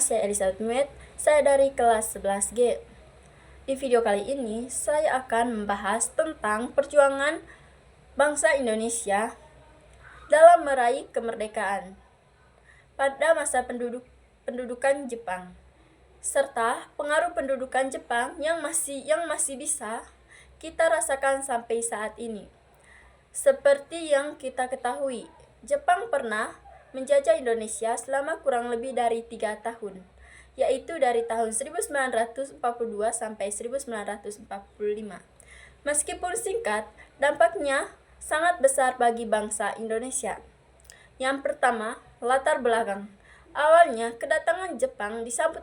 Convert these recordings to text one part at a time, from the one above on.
saya Elizabeth Muet, saya dari kelas 11G. Di video kali ini, saya akan membahas tentang perjuangan bangsa Indonesia dalam meraih kemerdekaan pada masa pendudukan Jepang, serta pengaruh pendudukan Jepang yang masih bisa kita rasakan sampai saat ini. Seperti yang kita ketahui, Jepang pernah menjajah Indonesia selama kurang lebih dari 3 tahun, yaitu dari tahun 1942 sampai 1945. Meskipun singkat, dampaknya sangat besar bagi bangsa Indonesia. Yang pertama, latar belakang. Awalnya, kedatangan Jepang disambut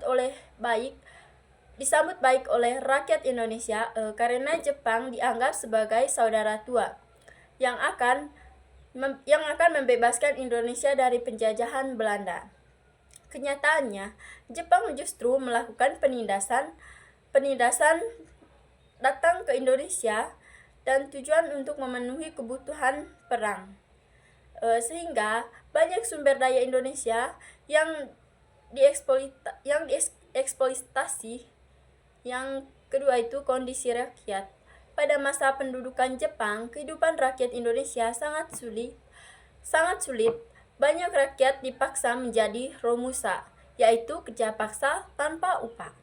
baik oleh rakyat Indonesia karena Jepang dianggap sebagai saudara tua yang akan membebaskan Indonesia dari penjajahan Belanda. Kenyataannya, Jepang justru melakukan penindasan datang ke Indonesia dan tujuan untuk memenuhi kebutuhan perang. Sehingga banyak sumber daya Indonesia yang dieksploitasi. Yang kedua itu kondisi rakyat. Pada masa pendudukan Jepang, kehidupan rakyat Indonesia sangat sulit. Banyak rakyat dipaksa menjadi romusa, yaitu kerja paksa tanpa upah.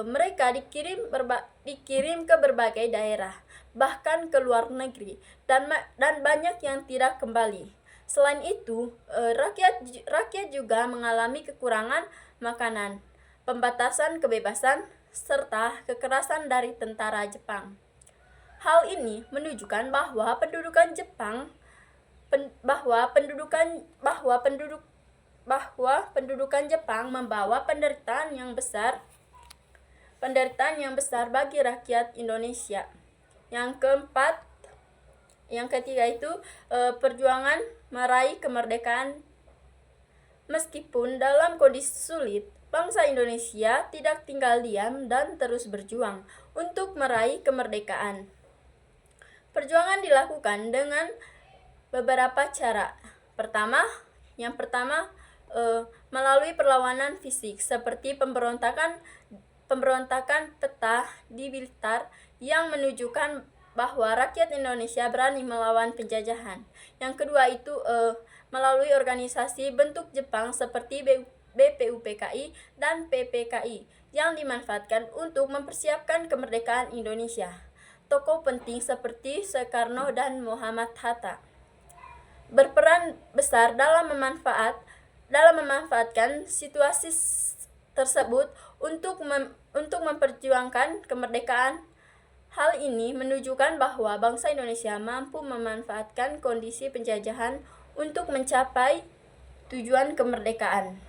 Mereka dikirim ke berbagai daerah, bahkan ke luar negeri, dan banyak yang tidak kembali. Selain itu, rakyat juga mengalami kekurangan makanan, pembatasan kebebasan, serta kekerasan dari tentara Jepang. Hal ini menunjukkan bahwa pendudukan Jepang membawa penderitaan yang besar bagi rakyat Indonesia. Yang ketiga itu perjuangan meraih kemerdekaan. Meskipun dalam kondisi sulit, bangsa Indonesia tidak tinggal diam dan terus berjuang untuk meraih kemerdekaan. Perjuangan dilakukan dengan beberapa cara. Yang pertama, melalui perlawanan fisik seperti pemberontakan peta di Blitar yang menunjukkan bahwa rakyat Indonesia berani melawan penjajahan. Yang kedua itu melalui organisasi bentuk Jepang seperti BPUPKI dan PPKI yang dimanfaatkan untuk mempersiapkan kemerdekaan Indonesia. Tokoh penting seperti Soekarno dan Muhammad Hatta berperan besar dalam memanfaatkan situasi tersebut untuk memperjuangkan kemerdekaan. Hal ini menunjukkan bahwa bangsa Indonesia mampu memanfaatkan kondisi penjajahan untuk mencapai tujuan kemerdekaan.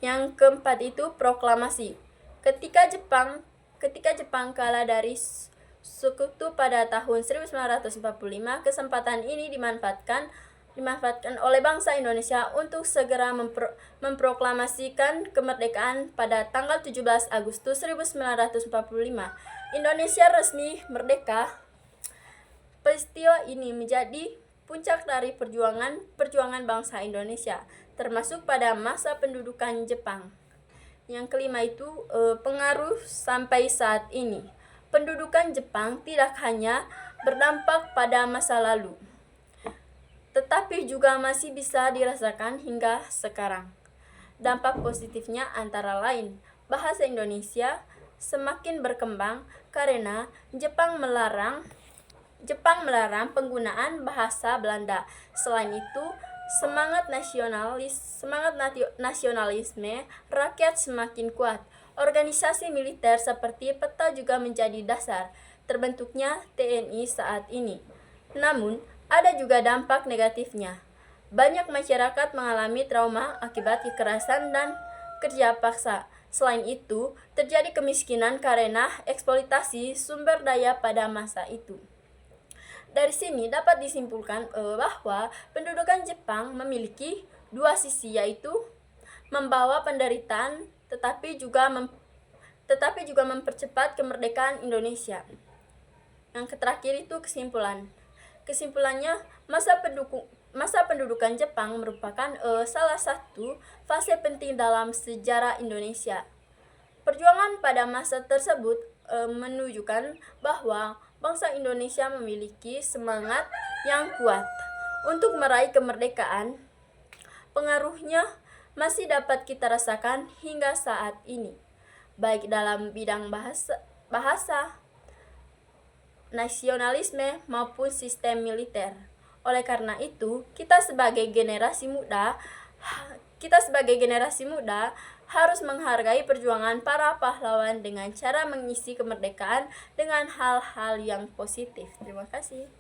Yang keempat itu proklamasi. Ketika Jepang kalah dari Sekutu pada tahun 1945, kesempatan ini dimanfaatkan oleh bangsa Indonesia untuk segera memproklamasikan kemerdekaan pada tanggal 17 Agustus 1945. Indonesia resmi merdeka. Peristiwa ini menjadi puncak dari perjuangan bangsa Indonesia, termasuk pada masa pendudukan Jepang. Yang kelima itu pengaruh sampai saat ini. Pendudukan Jepang tidak hanya berdampak pada masa lalu, tetapi juga masih bisa dirasakan hingga sekarang. Dampak positifnya antara lain, bahasa Indonesia semakin berkembang karena Jepang melarang penggunaan bahasa Belanda. Selain itu, semangat nasionalisme rakyat semakin kuat. Organisasi militer seperti peta juga menjadi dasar terbentuknya TNI saat ini. Namun, ada juga dampak negatifnya. Banyak masyarakat mengalami trauma akibat kekerasan dan kerja paksa. Selain itu, terjadi kemiskinan karena eksploitasi sumber daya pada masa itu. Dari sini dapat disimpulkan bahwa pendudukan Jepang memiliki dua sisi, yaitu membawa penderitaan tetapi juga mempercepat kemerdekaan Indonesia. Yang terakhir itu kesimpulannya, masa masa pendudukan Jepang merupakan salah satu fase penting dalam sejarah Indonesia. Perjuangan pada masa tersebut menunjukkan bahwa bangsa Indonesia memiliki semangat yang kuat untuk meraih kemerdekaan. Pengaruhnya masih dapat kita rasakan hingga saat ini, baik dalam bidang bahasa, nasionalisme maupun sistem militer. Oleh karena itu, kita sebagai generasi muda harus menghargai perjuangan para pahlawan dengan cara mengisi kemerdekaan dengan hal-hal yang positif. Terima kasih.